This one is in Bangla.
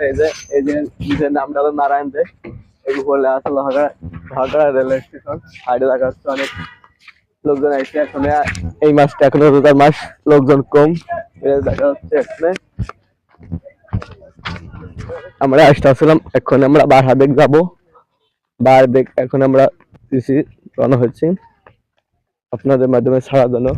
এই যে যে নামটা হলো নারায়ণ দে, এই বলে আসলে ভাগড়া রেল স্টেশন সাইডে দেখা যাচ্ছে অনেক লোকজন আসছে। এখন এই মাসটা এখনো রোজার মাস, লোকজন কম দেখা যাচ্ছে। এখানে আমরা আসতেছিলাম, এখন আমরা বারহাদেক যাবো। বারহাদেক এখন আমরা রওনা হচ্ছি আপনাদের মাধ্যমে ছাড়ার জন্য।